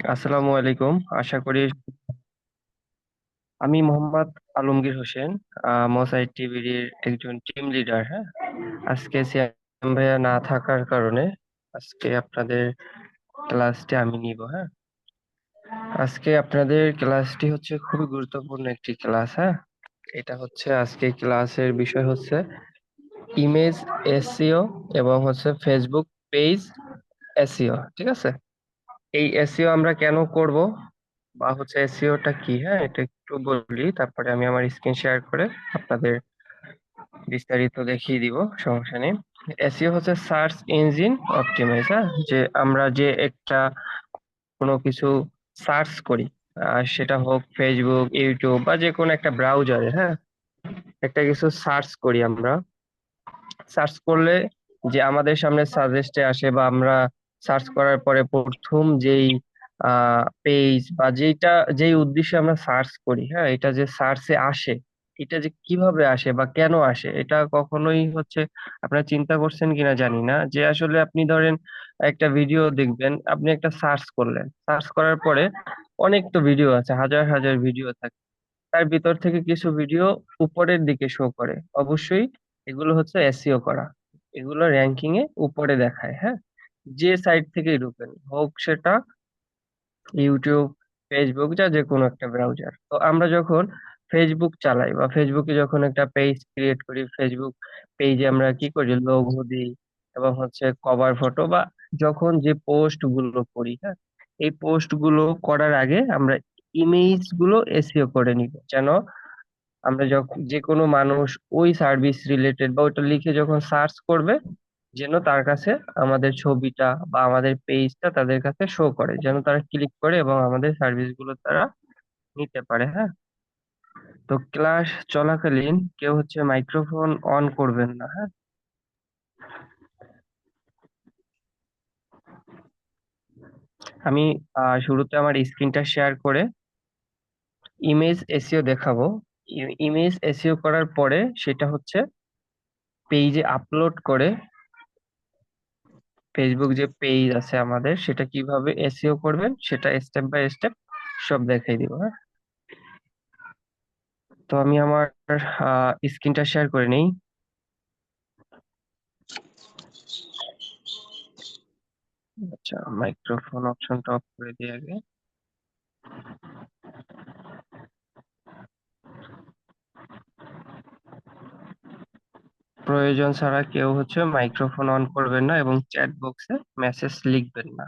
আসসালামু আলাইকুম। আশা করি আমি মোহাম্মদ আলমগীর হোসেন, মোসাইট টিভির একজন টিম লিডার। হ্যাঁ, আজকে সিয়াম ভাইয়া না থাকার কারণে আজকে আপনাদের ক্লাসটি আমি নিব। হ্যাঁ, আজকে আপনাদের ক্লাসটি হচ্ছে খুবই গুরুত্বপূর্ণ একটি ক্লাস। হ্যাঁ, এটা হচ্ছে আজকে ক্লাসের বিষয় হচ্ছে ইমেজ এসইও এবং হচ্ছে ফেসবুক পেজ এসইও। ঠিক আছে, এই এসইও আমরা কেন করব বা হচ্ছে এসইওটা কি, হ্যাঁ এটা একটু বলি, তারপরে আমি আমার স্ক্রিন শেয়ার করে আপনাদের বিস্তারিত দেখিয়ে দিব। সমস্যা নেই। এসইও হচ্ছে সার্চ ইঞ্জিন অপটিমাইজ। হ্যাঁ, যে আমরা যে একটা কোনো কিছু সার্চ করি, সেটা হোক ফেসবুক, ইউটিউব বা যে কোনো একটা ব্রাউজারে। হ্যাঁ, একটা কিছু সার্চ করি আমরা, সার্চ করলে যে আমাদের সামনে সাজেস্টে আসে বা আমরা সার্চ করার পরে প্রথম যেই পেজ বা যেই উদ্দেশ্যে আমরা সার্চ করি, হ্যাঁ এটা যে সার্চে আসে, এটা যে কিভাবে আসে বা কেন আসে, এটা কখনোই হচ্ছে আপনারা চিন্তা করছেন কিনা জানি না। যে আসলে আপনি ধরেন একটা ভিডিও দেখবেন, আপনি একটা সার্চ করলেন, সার্চ করার পরে অনেক তো ভিডিও আছে, হাজার হাজার ভিডিও থাকে, তার ভিতর থেকে কিছু ভিডিও উপরের দিকে শো করে। অবশ্যই এগুলো হচ্ছে এসইও করা, এগুলো র্যাঙ্কিং এ উপরে দেখায়। হ্যাঁ, যে সাইট থেকেই ঢুকেন, হোক সেটা ইউটিউব, ফেসবুক, যা যে কোনো একটা ব্রাউজার। তো আমরা যখন ফেসবুক চালাই বা ফেসবুকে যখন একটা পেজ ক্রিয়েট করি, ফেসবুক পেজে আমরা কি করি, লোগো দিই এবং হচ্ছে কভার ফটো বা যখন যে পোস্ট গুলো করি, হ্যাঁ এই পোস্ট গুলো করার আগে আমরা ইমেজ গুলো এসইও করে নিব, যেন আমরা যখন যে কোনো মানুষ ওই সার্ভিস রিলেটেড বা ওইটা লিখে যখন সার্চ করবে, যেন তার কাছে আমাদের ছবিটা বা আমাদের পেজটা তাদের কাছে শো করে, যেন তারা ক্লিক করে এবং আমাদের সার্ভিস গুলো তারা নিতে পারে। হ্যাঁ, তো ক্লাস চলাকালীন কেউ হচ্ছে মাইক্রোফোন অন করবেন না। হ্যাঁ, আমি শুরুতে আমার স্ক্রিনটা শেয়ার করে ইমেজ এসইও দেখাবো। ইমেজ এসইও করার পরে সেটা হচ্ছে পেজে আপলোড করে ফেসবুক যে পেজ আছে আমাদের, সেটা কিভাবে এসইও করবেন সেটা স্টেপ বাই স্টেপ সব দেখাই দিব। হ্যাঁ, তো আমি আমার স্ক্রিনটা শেয়ার করে নেই। আচ্ছা, মাইক্রোফোন অপশনটা অফ করে দিই আগে। প্রয়োজন ছাড়া কেউ হচ্ছে মাইক্রোফোন অন করবেন না এবং চ্যাট বক্সে মেসেজ লিখবেন না।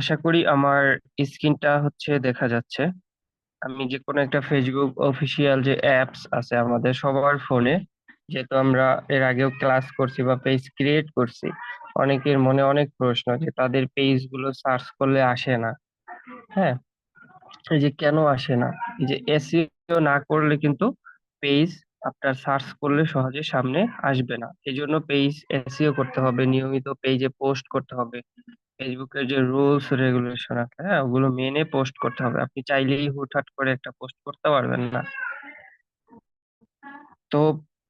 আশা করি আমার স্ক্রিনটা হচ্ছে দেখা যাচ্ছে। আমি যে কোনো একটা ফেসবুক অফিসিয়াল যে অ্যাপস আছে আমাদের সবার ফোনে, যেহেতু আমরা এর আগেও ক্লাস করছি বা পেজ ক্রিয়েট করছি, অনেকের মনে অনেক প্রশ্ন যে তাদের পেজ গুলো সার্চ করলে আসে না। হ্যাঁ, এই যে কেন আসে না, এই যে এসইও না করলে কিন্তু পেজ আপনার সার্চ করলে সহজে সামনে আসবে না। এই জন্য পেজ এসইও করতে হবে, নিয়মিত পেজে পোস্ট করতে হবে। ফেসবুকের যে রুলস রেগুলেশন আছে, হ্যাঁ ওগুলো মেনে পোস্ট করতে হবে। আপনি চাইলেই হুটহাট করে একটা পোস্ট করতে পারবেন না। তো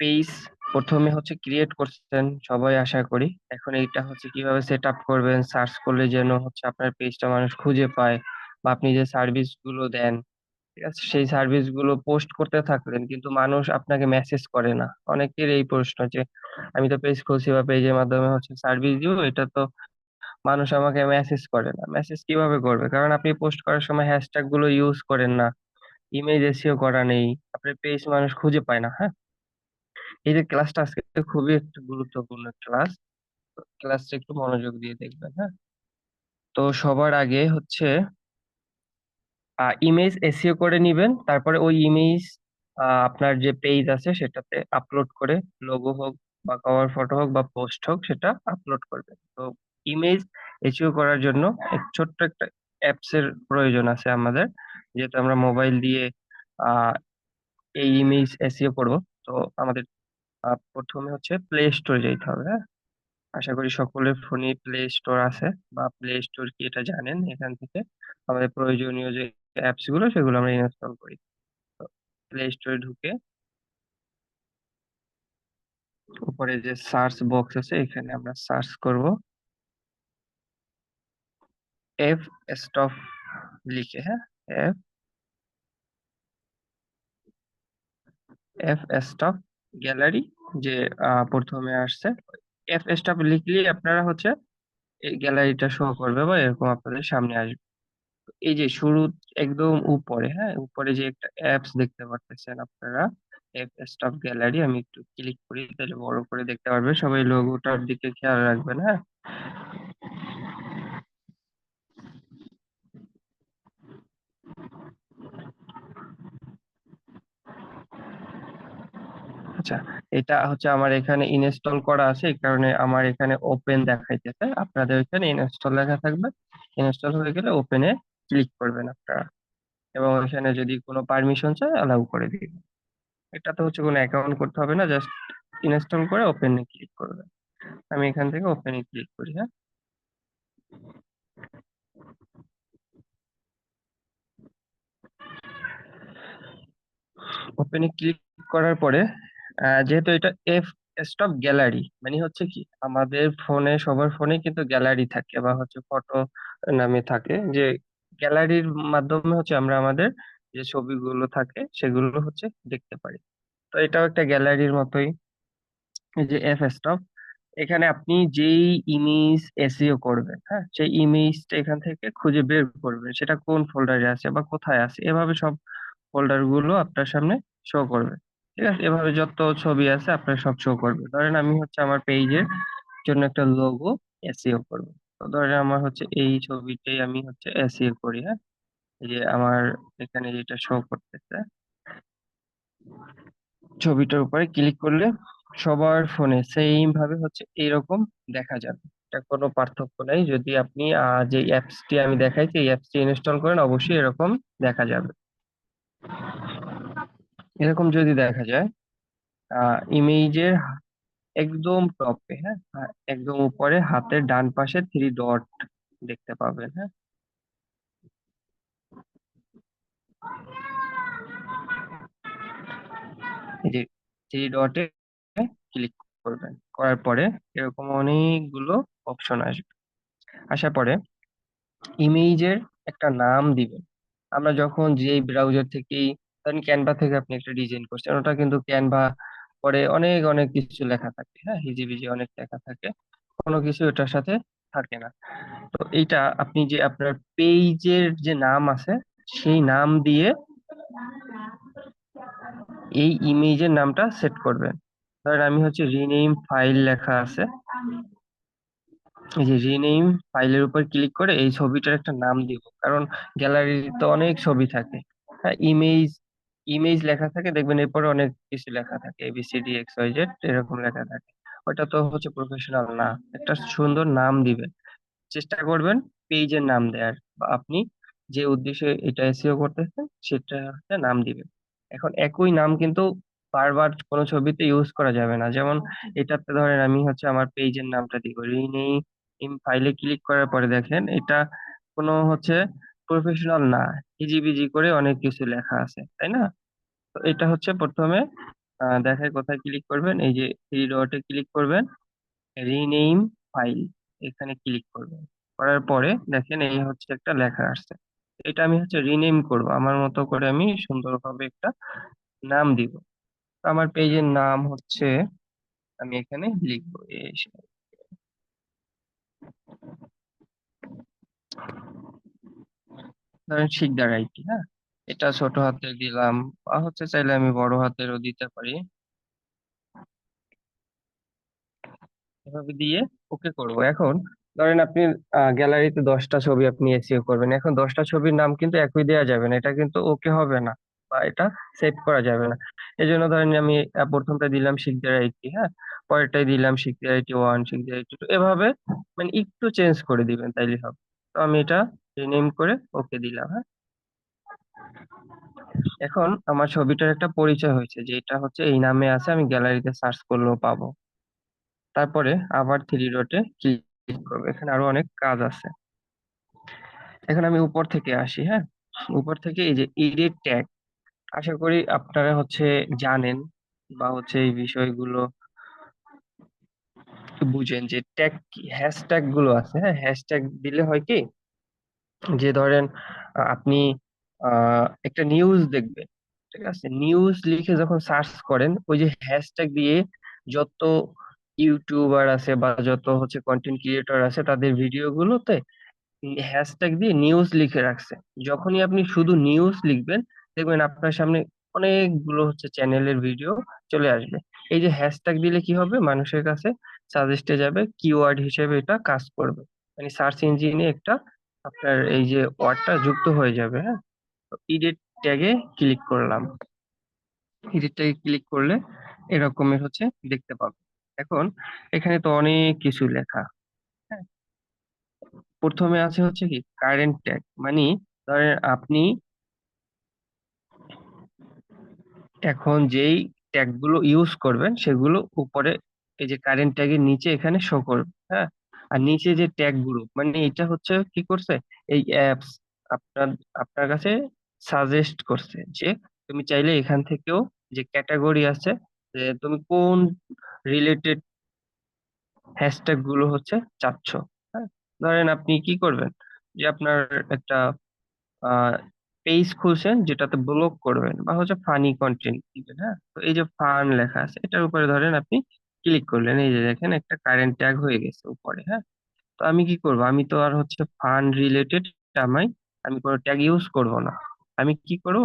পেজ প্রথমে হচ্ছে ক্রিয়েট করছেন সবাই আশা করি। এখন এইটা হচ্ছে কিভাবে সেট আপ করবেন, সার্চ করলে যেন হচ্ছে আপনার পেজটা মানুষ খুঁজে পায়, বা আপনি যে সার্ভিস গুলো দেন, ঠিক আছে, সেই সার্ভিস গুলো পোস্ট করতে থাকলেন কিন্তু মানুষ আপনাকে মেসেজ করে না। অনেকের এই প্রশ্ন যে আমি তো পেজ খুলছি বা পেজের মাধ্যমে হচ্ছে সার্ভিস দিব, এটা তো মানুষ আমাকে মেসেজ করে না। মেসেজ কিভাবে করবে, কারণ আপনি পোস্ট করার সময় হ্যাশট্যাগ গুলো ইউজ করেন না, ইমেজ এসইও করা নেই, আপনার পেজ মানুষ খুঁজে পায় না। হ্যাঁ, এই যে ক্লাসটা আজকে খুবই একটা গুরুত্বপূর্ণ ক্লাস, ক্লাসটা একটু মনোযোগ দিয়ে দেখবেন। হ্যাঁ, তো সবার আগে হচ্ছে ইমেজ এসইও করে নিবেন, তারপরে ওই ইমেজ আপনার যে পেজ আছে সেটাতে আপলোড করে, লোগো হোক বা কভার ফটো হোক বা পোস্ট হোক, সেটা আপলোড করবেন। তো ইমেজ এসইও করার জন্য এক ছোট্ট একটা অ্যাপস এর প্রয়োজন আছে আমাদের, যেহেতু আমরা মোবাইল দিয়ে আহ এই ইমেজ এসইও করব। তো আমাদের প্রথমে হচ্ছে প্লে স্টোরে যেতে হবে। হ্যাঁ, আশা করি সকলের ফোনে প্লে স্টোর আছে বা প্লে স্টোর কি এটা জানেন। এখান থেকে আমাদের প্রয়োজনীয় যে অ্যাপস গুলো সেগুলো আমরা ইনস্টল করি। প্লে স্টোরে ঢুকে উপরে যে সার্চ বক্স আছে এখানে আমরা সার্চ করব এফ স্টপ লিখে, হ্যাঁ, এফ এফ স্টপ গ্যালারি, যে প্রথমে আসছে এফ স্টপ লিখলেই আপনারা হচ্ছে এই গ্যালারিটা শো করবে বা এরকম আপনাদের সামনে আসবে। এই যে শুরু একদম উপরে, হ্যাঁ, উপরে যে একটা অ্যাপস দেখতে পাচ্ছেন আপনারা, অ্যাপ স্টপ গ্যালারি, আমি একটু ক্লিক করি তাহলে বড় করে দেখতে পারবে সবাই, লোগোটার দিকে খেয়াল রাখবেন, হ্যাঁ। আচ্ছা, এটা হচ্ছে আমার এখানে ইনস্টল করা আছে, এই কারণে আমার এখানে ওপেন দেখাইতেছে, আপনাদের এখানে ইনস্টল লেখা থাকবে, ইনস্টল হয়ে গেলে ওপেনে ক্লিক করবেন আপনারা, এবং এখানে যদি কোনো পারমিশন চায় অ্যালাউ করে দিবেন। এটা তো হচ্ছে কোনো অ্যাকাউন্ট করতে হবে না, জাস্ট ইনস্টল করে ওপেনে ক্লিক করবেন। আমি এখান থেকে ওপেনে ক্লিক করি, হ্যাঁ। ওপেনে ক্লিক করার পরে যেহেতু এটা এফ স্টপ গ্যালারি মানে হচ্ছে কি, আমাদের ফোনে সবার ফোনে কিন্তু গ্যালারি থাকে বা হচ্ছে ফটো নামে থাকে, যে গ্যালারির মাধ্যমে হচ্ছে আমরা আমাদের যে ছবিগুলো থাকে সেগুলো হচ্ছে দেখতে পারি। তো এটাও একটা গ্যালারির মতোই। এই যে এফ স্টপ, এখানে আপনি যেই ইমেজ এসইও করবেন, হ্যাঁ, সেই ইমেজটা এখান থেকে খুঁজে বের করবেন, সেটা কোন ফোল্ডারে আছে বা কোথায় আছে, এভাবে সব ফোল্ডার গুলো আপনার সামনে শো করবে। ঠিক আছে, এভাবে যত ছবি আছে আপনার সব শো করবে। ধরেন আমি হচ্ছে আমার পেজের জন্য একটা লোগো এসইও করবো, তো ধরেন আমার হচ্ছে এই ছবিটাই আমি হচ্ছে এসইও করি, হ্যাঁ। এই যে আমার এখানে যেটা শো করতেছে, ছবিটার উপরে ক্লিক করলে সবার ফোনে সেম ভাবে হচ্ছে এরকম দেখা যাবে। এটা কোনো পার্থক্য নাই, যদি আপনি যে অ্যাপসটি আমি দেখাইছি এই অ্যাপসটি ইনস্টল করেন অবশ্যই এরকম দেখা যাবে। এরকম যদি দেখা যায় ইমেজের একদম টপে, হ্যাঁ, একদম উপরে হাতের ডান পাশে থ্রি ডট দেখতে পাবেন, হ্যাঁ। এই যে থ্রি ডটে ক্লিক করবেন, করার পরে এরকম অনেকগুলো অপশন আসবে। আসার পরে ইমেজের একটা নাম দিবেন। আমরা যখন যে ব্রাউজার থেকেই, ধরেন ক্যানভা থেকে আপনি একটা ডিজাইন করছেন, ওটা কিন্তু ক্যানভা পরে অনেক অনেক কিছু লেখা থাকে, হ্যাঁ, হিজিবিজি অনেক লেখা থাকে, কোনো কিছু এটার সাথে থাকে না। তো এইটা আপনি যে আপনার পেজের যে নাম আছে সেই নাম দিয়ে এই ইমেজের নামটা সেট করবেন। ধরেন আমি হচ্ছে রিনেম ফাইল লেখা আছে, এই যে রিনেম ফাইলের উপর ক্লিক করে এই ছবিটার একটা নাম দিব, কারণ গ্যালারিতে তো অনেক ছবি থাকে, হ্যাঁ, ইমেজ ইমেজ লেখা থাকে, দেখবেন এরপরে অনেক কিছু লেখা থাকে এবিসিডি এক্স ওয়াই জেড এরকম লেখা থাকে, ওটা তো হচ্ছে প্রফেশনাল না। একটা সুন্দর নাম দিবেন, চেষ্টা করবেন পেজের নাম দেওয়ার, বা আপনি যে উদ্দেশ্যে এটা এসইও করতেছেন সেটা হচ্ছে নাম দিবেন। এখন একই নাম কিন্তু বারবার কোনো ছবিতে ইউজ করা যাবে না, যেমন এটাতে ধরেন আমি হচ্ছে আমার পেজের নামটা দিব রিনেম, ফাইলে ক্লিক করার পরে দেখেন এটা কোনো হচ্ছে প্রফেশনাল না, হিজিবিজি করে অনেক কিছু লেখা আছে, তাই না? তো এটা হচ্ছে প্রথমে দেখায় কোথায় ক্লিক করবেন, এই যে থ্রি ডটে ক্লিক করবেন, রিনেম ফাইল, এখানে ক্লিক করবেন, করার পরে দেখেন এই হচ্ছে একটা লেখা আসছে, এটা আমি হচ্ছে রিনেম করব, আমার মতো করে আমি সুন্দরভাবে একটা নাম দিব। তো আমার পেজের নাম হচ্ছে, আমি এখানে লিখবো ধরেন শিকদার আইটি, হ্যাঁ, এটা ছোট হাতের দিলাম, বা হচ্ছে চাইলে আমি বড় হাতেরও দিতে পারি, এভাবে দিয়ে ওকে করব। এখন ধরেন আপনি গ্যালারিতে 10টা ছবি আপনি এসইও করবেন, এখন 10টা ছবির নাম কিন্তু একই দেওয়া যাবে না, এটা কিন্তু ওকে হবে না, বা এটা সেভ করা যাবে না। এই জন্য ধরেন আমি প্রথমটা দিলাম শিকদার আইটি, হ্যাঁ, পরেরটাই দিলাম Sikdar IT one, Sikdar IT two, এভাবে মানে একটু চেঞ্জ করে দিবেন তাইলে হবে। তো আমি এটা রিনেম করে ওকে দিলাম, হ্যাঁ। এখন আমার ছবিটার একটা পরিচয় হয়েছে যে এটা হচ্ছে এই নামে আছে, আমি গ্যালারিতে সার্চ করলেও পাবো। তারপরে আবার থ্রি ডটে ক্লিক করবো, এখানে আরো অনেক কাজ আছে। এখন আমি উপর থেকে আসি, হ্যাঁ, উপর থেকে এই যে এডিট ট্যাগ, আশা করি আপনারা হচ্ছে জানেন বা হচ্ছে এই বিষয়গুলো একটু বুঝেন যে ট্যাগ কি, হ্যাশট্যাগ গুলো আছে, হ্যাঁ হ্যাশট্যাগ দিলে হয় কি, যে ধরেন আপনি একটা নিউজ দেখবেন, ঠিক আছে, নিউজ লিখে যখন সার্চ করেন ওই যে হ্যাশট্যাগ দিয়ে যত ইউটিউবার আছে বা যত হচ্ছে কন্টেন্ট ক্রিয়েটর আছে তাদের ভিডিও গুলোতে হ্যাশট্যাগ দিয়ে নিউজ লিখে রাখছে। যখনই আপনি শুধু নিউজ লিখবেন দেখবেন আপনার সামনে অনেকগুলো হচ্ছে চ্যানেলের ভিডিও চলে আসবে। এই যে হ্যাশট্যাগ দিলে কি হবে, মানুষের কাছে সাজেস্টে যাবে, কিওয়ার্ড হিসেবে এটা কাজ করবে, মানে সার্চ ইঞ্জিনে একটা আপনার এই যে ওয়ার্ডটা যুক্ত হয়ে যাবে। হ্যাঁ, ইডিট ট্যাগে ক্লিক করলাম, এডিট ট্যাগে ক্লিক করলে এরকমের হচ্ছে দেখতে পাবো। এখন এখানে তো অনেক কিছু লেখা। হ্যাঁ, প্রথমে আছে হচ্ছে কি কারেন্ট ট্যাগ, মানে ধরেন আপনি এখন যেই ট্যাগ গুলো ইউজ করবেন সেগুলো উপরে এই যে কারেন্ট ট্যাগের নিচে এখানে শো করবে। হ্যাঁ, আর নিচে যে ট্যাগ গুলো, মানে এটা হচ্ছে কি করছে, এই অ্যাপস আপনার আপনার কাছে সাজেস্ট করছে যে তুমি চাইলে এখান থেকেও যে ক্যাটাগরি আছে, যে তুমি কোন রিলেটেড হ্যাশট্যাগ গুলো হচ্ছে চাচ্ছ। হ্যাঁ, ধরেন আপনি কি করবেন, যে আপনার একটা পেজ খুলছেন যেটাতে ব্লগ করবেন বা হচ্ছে ফানি কন্টেন্ট দিবেন। হ্যাঁ, তো এই যে ফান লেখা আছে এটার উপরে ধরেন আপনি ক্লিক করলেন, এই যে দেখেন একটা কারেন্ট ট্যাগ হয়ে গেছে উপরে। হ্যাঁ, তো আমি কি করব, আমি তো আর হচ্ছে ফান রিলেটেড আমি আমি কোনো ট্যাগ ইউজ করব না। আমি কি করব,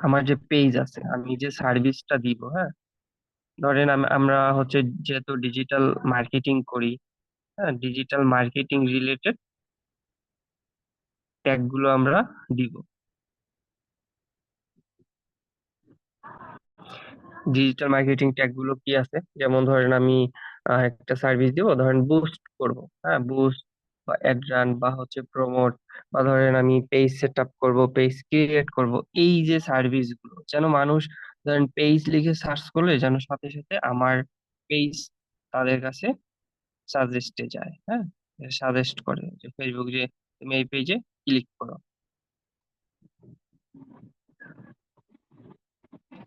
আমার যে পেজ আছে, আমি যে সার্ভিসটা দিব, হ্যাঁ, ধরেন আমরা হচ্ছে যেহেতু ডিজিটাল মার্কেটিং করি, হ্যাঁ, ডিজিটাল মার্কেটিং রিলেটেড ট্যাগ গুলো আমরা দিব। ডিজিটাল মার্কেটিং ট্যাগ গুলো কি আছে, যেমন ধরেন আমি একটা সার্ভিস দিব, ধরেন বুস্ট করব, হ্যাঁ বুস্ট বা অ্যাড রান বা হচ্ছে প্রমোট, বা ধরেন আমি পেজ সেট আপ করবো, পেজ ক্রিয়েট করব। এই যে সার্ভিস গুলো যেন মানুষ ধরেন পেজ লিখে সার্চ করলে যেন সাথে সাথে আমার পেজ তাদের কাছে সাজেস্টে যায়। হ্যাঁ, সাজেস্ট করে যে ফেসবুক যে তুমি এই পেজে ক্লিক করো,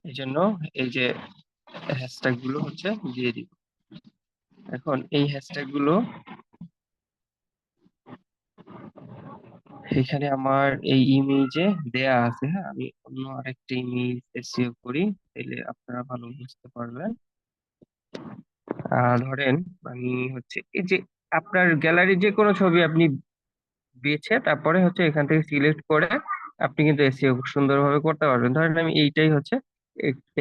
এই জন্য এই যে হ্যাশট্যাগ গুলো হচ্ছে দিয়ে দিব। এখন এই হ্যাশট্যাগ গুলো এখানে আমার এই ইমেজে দেয়া আছে। হ্যাঁ, আমি অন্য আরেকটা ইমেজ এসইও করি, তাহলে আপনারা ভালো বুঝতে পারবেন। ধরেন আমি হচ্ছে এই যে আপনার গ্যালারির যে কোনো ছবি আপনি বেছে তারপরে হচ্ছে এখান থেকে সিলেক্ট করে আপনি কিন্তু এসইও খুব সুন্দরভাবে করতে পারবেন। ধরেন আমি এইটাই হচ্ছে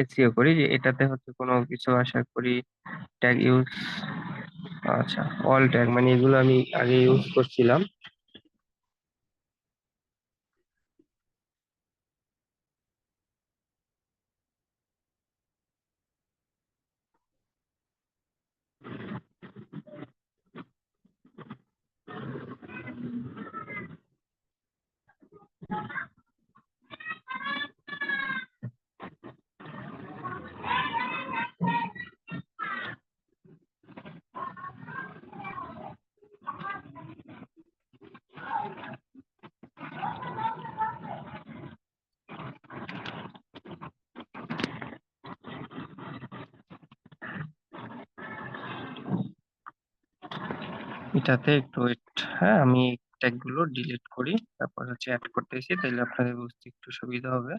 এসইও করি, যে এটাতে হচ্ছে কোনো কিছু আশা করি ট্যাগ ইউজ, আচ্ছা অল ট্যাগ, মানে এগুলো আমি আগে ইউজ করছিলাম। এটাতে একটু ওয়েট, হ্যাঁ আমি ট্যাগ গুলো ডিলিট করি, তারপর হচ্ছে অ্যাড করতেছি, তাহলে আপনাদের বুঝতে একটু সুবিধা হবে।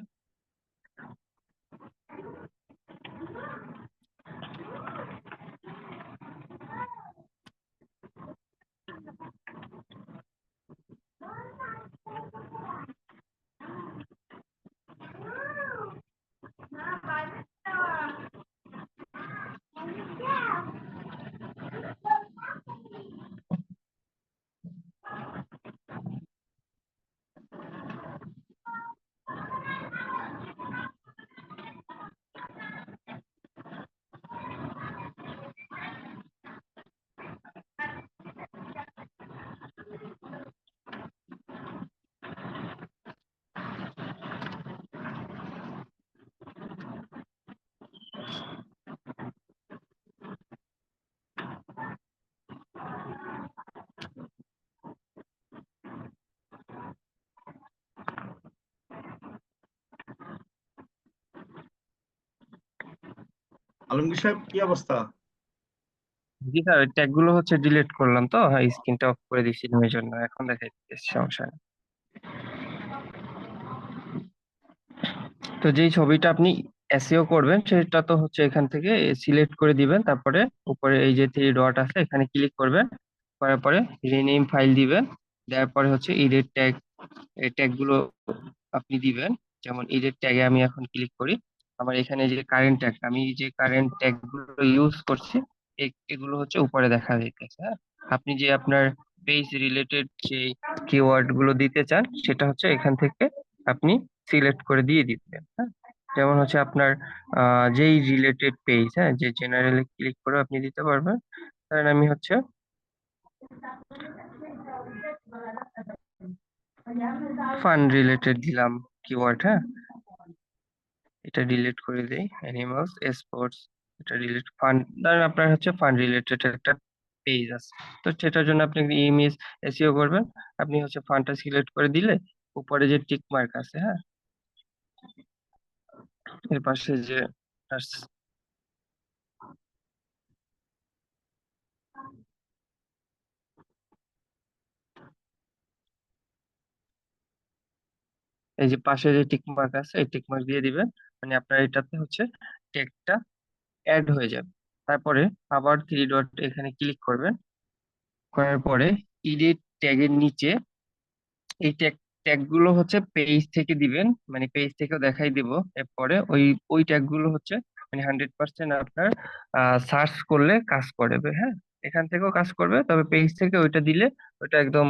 আলমগীর সাহেব, কি অবস্থা? জি স্যার, ওই ট্যাগ গুলো হচ্ছে ডিলিট করলাম তো, হ্যাঁ স্ক্রিনটা অফ করে দিয়েছিলাম এই জন্য এখন দেখা যাচ্ছে, সমস্যা নেই। তো যেই ছবিটা আপনি এসইও করবেন সেটা তো হচ্ছে এখান থেকে সিলেক্ট করে দিবেন, তারপরে উপরে এই যে থ্রি ডট আছে এখানে ক্লিক করবেন, করার পরে রিনেম ফাইল দিবেন, দেওয়ার পরে হচ্ছে এডিট ট্যাগ, এই ট্যাগ গুলো আপনি দিবেন। যেমন এডিট ট্যাগে আমি এখন ক্লিক করি, আমার এখানে যে কারেন্ট ট্যাগ, আমি যে কারেন্ট ট্যাগ গুলো ইউজ করছি এগুলো হচ্ছে উপরে দেখা যাইতেছে, হ্যাঁ। আপনি যে আপনার পেজ রিলেটেড যে কিওয়ার্ড গুলো দিতে চান সেটা হচ্ছে এখান থেকে আপনি সিলেক্ট করে দিয়ে দিবেন, হ্যাঁ। যেমন হচ্ছে আপনার যেই রিলেটেড পেজ, হ্যাঁ, যে জেনারেলে ক্লিক করে আপনি দিতে পারবেন। কারণ আমি হচ্ছে ফান রিলেটেড দিলাম কিওয়ার্ড, হ্যাঁ। এটা ডিলিট করে দেই, অ্যানিমালস স্পোর্টস, এটা ডিলিট, ফান, ধরেন আপনার হচ্ছে ফান রিলেটেড একটা পেজ আছে, তো সেটার জন্য আপনি ইমেজ এসইও করবেন। আপনি হচ্ছে ফানটা সিলেক্ট করে দিলে উপরে যে টিক মার্ক আছে, হ্যাঁ, এর পাশে যে এই যে পাশে যে টিক মার্ক আছে এই টিক মার্ক দিয়ে দিবেন, মানে আপনার এটাতে হচ্ছে টেক্সটটা অ্যাড হয়ে যাবে। তারপরে আবার থ্রি ডট এখানে ক্লিক করবেন, করার পরে এডিট ট্যাগের নিচে এই ট্যাগ ট্যাগ গুলো হচ্ছে পেজ থেকে দিবেন, মানে পেজ থেকেও দেখাই দিব। এরপরে ওই ওই ট্যাগ গুলো হচ্ছে মানে 100% আপনার সার্চ করলে কাজ করবে, হ্যাঁ। এখান থেকেও কাজ করবে, তবে পেজ থেকে ওইটা দিলে ওইটা একদম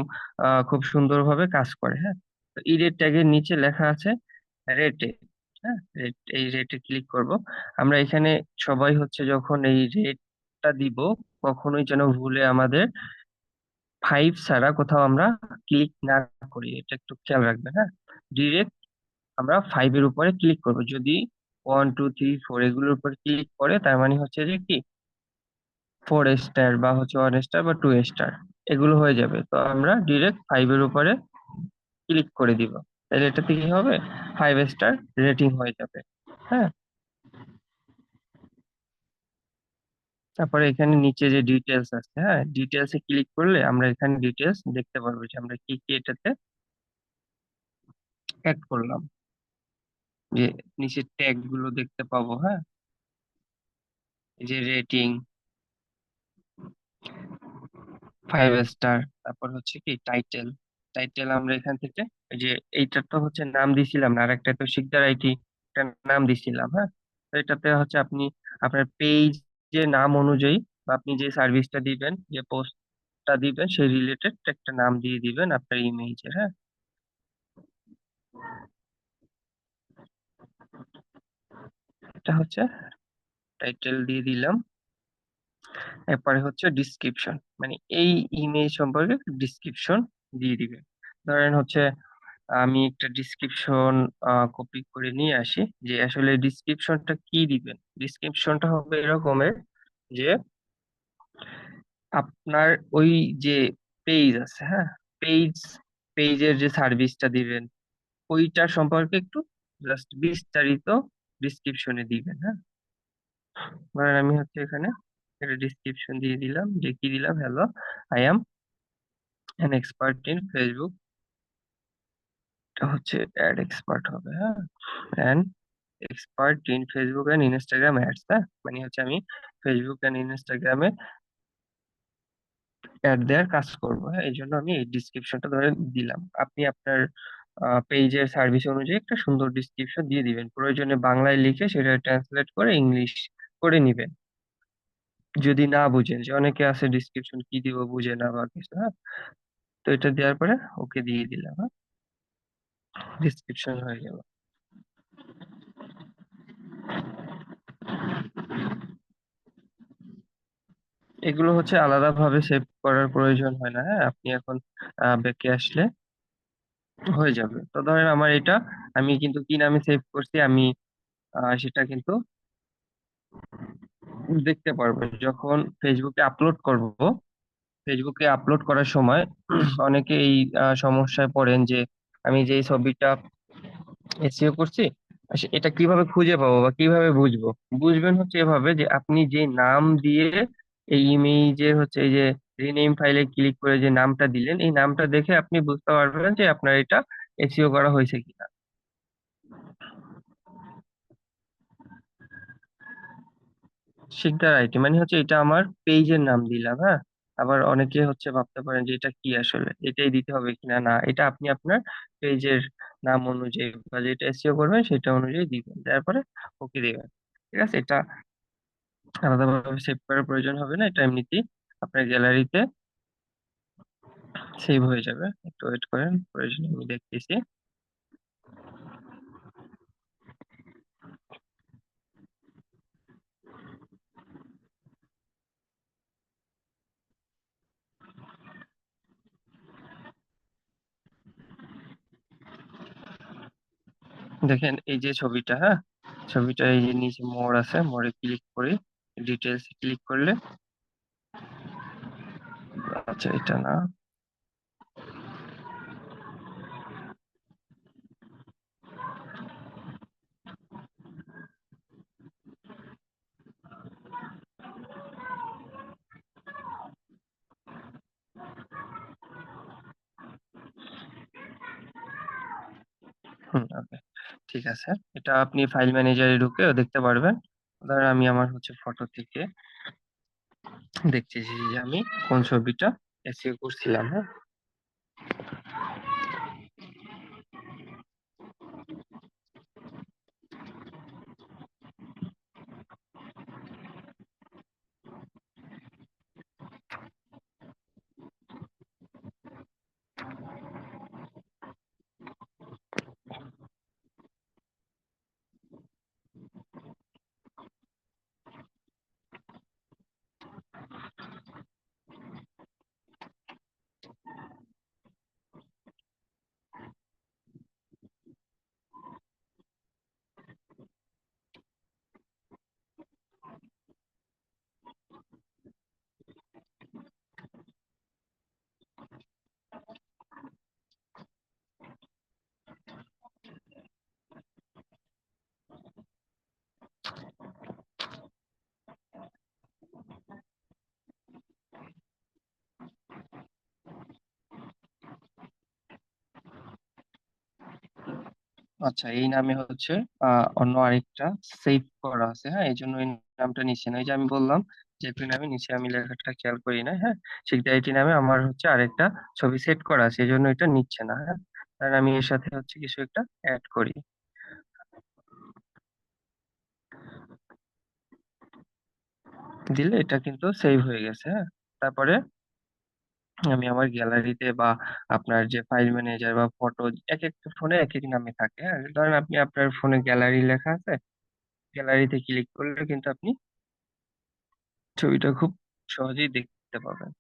খুব সুন্দরভাবে কাজ করে, হ্যাঁ। তো এই রেট ট্যাগের নিচে লেখা আছে রেটে, হ্যাঁ, এই রেটে ক্লিক করব। আমরা এখানে সবাই হচ্ছে যখন এই রেটটা দিব কখনোই যেন ভুলে আমাদের 5 ছাড়া কোথাও আমরা ক্লিক না করি, এটা একটু খেয়াল রাখবেন, হ্যাঁ। ডিরেক্ট আমরা 5 এর উপরে ক্লিক করব, যদি 1 2 3 4 এগুলোর উপর ক্লিক করে তার মানে হচ্ছে যে কি 4 স্টার বা হচ্ছে 1 স্টার বা 2 স্টার এগুলো হয়ে যাবে, তো আমরা ডিরেক্ট 5 এর উপরে ক্লিক করে দিব, তাহলে এটাতে কি হবে, 5 স্টার রেটিং হয়ে যাবে, হ্যাঁ। তারপরে এখানে নিচে যে ডিটেলস আছে, হ্যাঁ, ডিটেলস এ ক্লিক করলে আমরা এখানে ডিটেলস দেখতে পারবো যে আমরা কি কি এটাতে অ্যাড করলাম, যে নিচে ট্যাগ গুলো দেখতে পাবো, হ্যাঁ, এই যে রেটিং 5 স্টার, তারপর হচ্ছে কি টাইটেল, টাইটেল আমরা এখান থেকে এই যে এইটার তো হচ্ছে নাম দিছিলাম না, আর একটা তো শিকদার আইটি একটা নাম দিছিলাম, হ্যাঁ। তো এটাতে হচ্ছে আপনি আপনার পেজ যে নাম অনুযায়ী বা আপনি যে সার্ভিসটা দিবেন যে পোস্টটা দিবেন সেই রিলেটেড একটা নাম দিয়ে দিবেন আপনার ইমেজের, হ্যাঁ। এটা হচ্ছে টাইটেল দিয়ে দিলাম। এরপরে হচ্ছে ডিসক্রিপশন, মানে এই ইমেজ সম্পর্কে ডিসক্রিপশন দিয়ে দিবেন। ধরেন হচ্ছে আমি একটা ডিসক্রিপশন কপি করে নিয়ে আসি, যে আসলে ডিসক্রিপশনটা কি দিবেন। ডিসক্রিপশনটা হবে এরকমের যে আপনার ওই যে পেজ আছে, হ্যাঁ, পেজ পেজের যে সার্ভিসটা দিবেন ওইটার সম্পর্কে একটু জাস্ট বিস্তারিত ডিসক্রিপশনে দিবেন, হ্যাঁ। ধরেন আমি হচ্ছে এখানে একটা ডিসক্রিপশন দিয়ে দিলাম, যে কি দিলাম, hello, I am an expert in Facebook, এটা হচ্ছে অ্যাড এক্সপার্ট হবে, হ্যাঁ, and expert in Facebook and Instagram ads, হ্যাঁ, মানে হচ্ছে আমি ফেসবুক অ্যান্ড ইনস্টাগ্রামে অ্যাড দেওয়ার কাজ করবো, হ্যাঁ, এই জন্য আমি এই ডিসক্রিপশনটা ধরে দিলাম। আপনি আপনার পেজের সার্ভিস অনুযায়ী একটা সুন্দর ডিসক্রিপশন দিয়ে দিবেন, প্রয়োজনে বাংলায় লিখে সেটা ট্রান্সলেট করে ইংলিশ করে নিবেন, যদি না বুঝেন, যে অনেকে আছে ডিসক্রিপশন কি দিব বুঝে না বা কিছু, হ্যাঁ। তো এটা দেওয়ার পরে ওকে দিয়ে দিলাম, হ্যাঁ, ডিসক্রিপশন হয়ে গেল। এগুলো হচ্ছে আলাদা ভাবে সেভ করার প্রয়োজন হয় না, হ্যাঁ, আপনি এখন ব্যাকে আসলে হয়ে যাবে। তো ধরেন আমার এটা আমি কিন্তু কি নামে সেভ করছি আমি সেটা কিন্তু দেখতে পারবো যখন ফেসবুকে আপলোড করব। ফেসবুকে আপলোড করার সময় অনেকে এই সমস্যায় পড়েন যে আমি যে ছবিটা এসইও করছি এটা কিভাবে খুঁজে পাবো বা কিভাবে বুঝবো। বুঝবেন হচ্ছে এভাবে যে আপনি যে নাম দিয়ে এই ইমেজের হচ্ছে এই যে রিনেম ফাইলে ক্লিক করে যে নামটা দিলেন, এই নামটা দেখে আপনি বুঝতে পারবেন যে আপনার এটা এসইও করা হয়েছে কিনা। শিকদার আইটি মানে হচ্ছে এটা আমার পেজের নাম দিলাম, হ্যাঁ। আবার অনেকে হচ্ছে ভাবতে পারেন যে এটা কি, আসলে এটাই দিতে হবে কিনা। না, এটা আপনি আপনার পেজের নাম অনুযায়ী বা যেটা এসইও করবেন সেটা অনুযায়ী দিবেন, তারপরে ওকে দিবেন। ঠিক আছে, এটা আলাদাভাবে সেভ করার প্রয়োজন হবে না, এটা এমনিতেই আপনার গ্যালারিতে সেভ হয়ে যাবে। একটু ওয়েট করেন, প্রয়োজন আমি দেখতেছি। দেখেন এই যে ছবিটা, হ্যাঁ, ছবিটা এই যে নিচে মোর আছে, মোরে ক্লিক করে ডিটেলস ক্লিক করলে, আচ্ছা এটা না, হুম, ওকে, ঠিক আছে। এটা আপনি ফাইল ম্যানেজারে ঢুকে দেখতে পারবেন। ধরেন আমি আমার হচ্ছে ফটো থেকে দেখতেছি যে আমি কোন ছবিটা এসইও করছিলাম, হ্যাঁ। আচ্ছা, এই নামে হচ্ছে অন্য আরেকটা সেভ করা আছে, হ্যাঁ, এই জন্য এই নামটা নিচ্ছে না। এই যে আমি বললাম যে একটি নামে নিচে আমি লেখাটা খেয়াল করি না, হ্যাঁ। সিকদাইটি নামে আমার হচ্ছে আরেকটা ছবি সেট করা আছে, এই জন্য এটা নিচ্ছে না, হ্যাঁ। কারণ আমি এর সাথে হচ্ছে কিছু একটা অ্যাড করি, দিলে এটা কিন্তু সেভ হয়ে গেছে, হ্যাঁ। তারপরে আমি আমার গ্যালারিতে বা আপনার যে ফাইল ম্যানেজার বা ফটো, এক একটা ফোনে এক এক নামে থাকে, হ্যাঁ। ধরেন আপনি আপনার ফোনে গ্যালারি লেখা আছে, গ্যালারিতে ক্লিক করলে কিন্তু আপনি ছবিটা খুব সহজেই দেখতে পাবেন।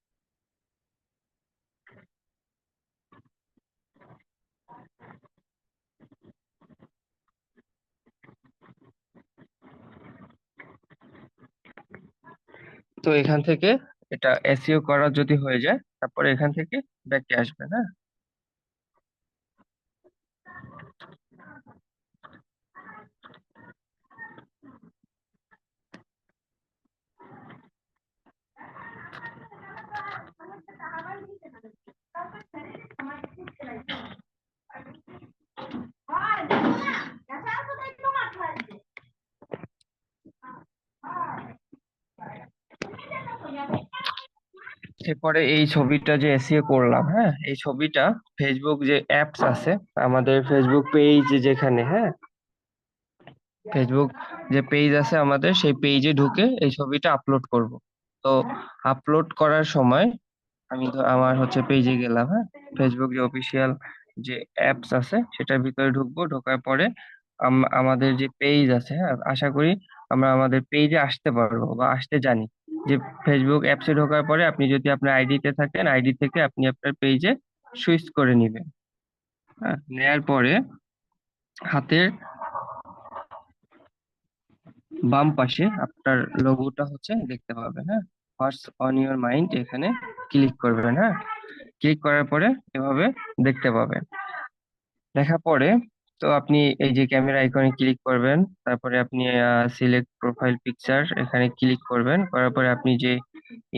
তো এখান থেকে এটা এসইও করা যদি হয়ে যায়, তারপরে এখান থেকে ব্যাকে আসবেন, হ্যাঁ। এরপরে এই ছবিটা যে এসইও করলাম, হ্যাঁ, এই ছবিটা ফেসবুক যে অ্যাপস আছে, আমাদের ফেসবুক পেজ যেখানে, হ্যাঁ, ফেসবুক যে পেজ আছে আমাদের, সেই পেজে ঢুকে এই ছবিটা আপলোড করব। তো আপলোড করার সময় আমি আমার হচ্ছে পেজে গেলাম, হ্যাঁ। ফেসবুক যে অফিসিয়াল যে অ্যাপস আছে সেটার ভিতরে ঢুকবো, ঢোকার পরে আমাদের যে পেজ আছে, হ্যাঁ, আশা করি আমরা আমাদের পেজে আসতে পারবো বা আসতে জানি। যে ফেসবুক অ্যাপসে ঢোকার পরে আপনি যদি আপনার আইডিতে থাকেন, আইডি থেকে আপনি আপনার পেজে সুইচ করে নিবেন, হ্যাঁ। নেয়ার পরে হাতের বাম পাশে আপনার লোগোটা হচ্ছে দেখতে পাবেন, হ্যাঁ। হোয়াটস অন ইউর মাইন্ড, এখানে ক্লিক করবেন, হ্যাঁ। ক্লিক করার পরে এভাবে দেখতে পাবেন। দেখার পরে তো আপনি এই যে ক্যামেরা আইকনে ক্লিক করবেন, তারপরে আপনি সিলেক্ট প্রোফাইল পিকচার, এখানে ক্লিক করবেন, করার পরে আপনি যে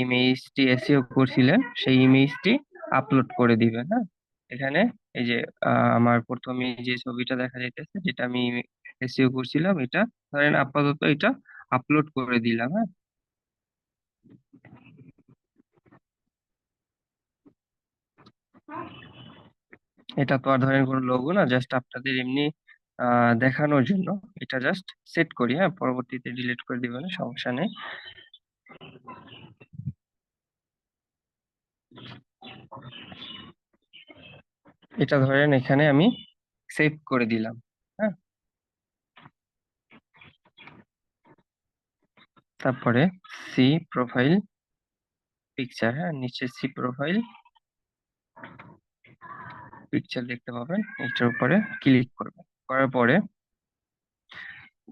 ইমেজটি এসইও করছিলেন সেই ইমেজটি আপলোড করে দিবেন। হ্যাঁ, এখানে এই যে আমার প্রথমে যে ছবিটা দেখা যাইতেছে যেটা আমি এসইও করছিলাম, এটা ধরেন আপাতত এটা আপলোড করে দিলাম। হ্যাঁ, এটা তো আর ধরেন কোনো লোগো না, জাস্ট আপনাদের এমনি দেখানোর জন্য এটা জাস্ট সেট করি। হ্যাঁ, পরবর্তীতে ডিলিট করে দিবেন, সমস্যা নেই। এটা ধরেন এখানে আমি সেভ করে দিলাম। হ্যাঁ, তারপরে সি প্রোফাইল পিকচার, হ্যাঁ নিচে সি প্রোফাইল পিকচার দেখতে পাবেন, এটার উপরে ক্লিক করবেন। করার পরে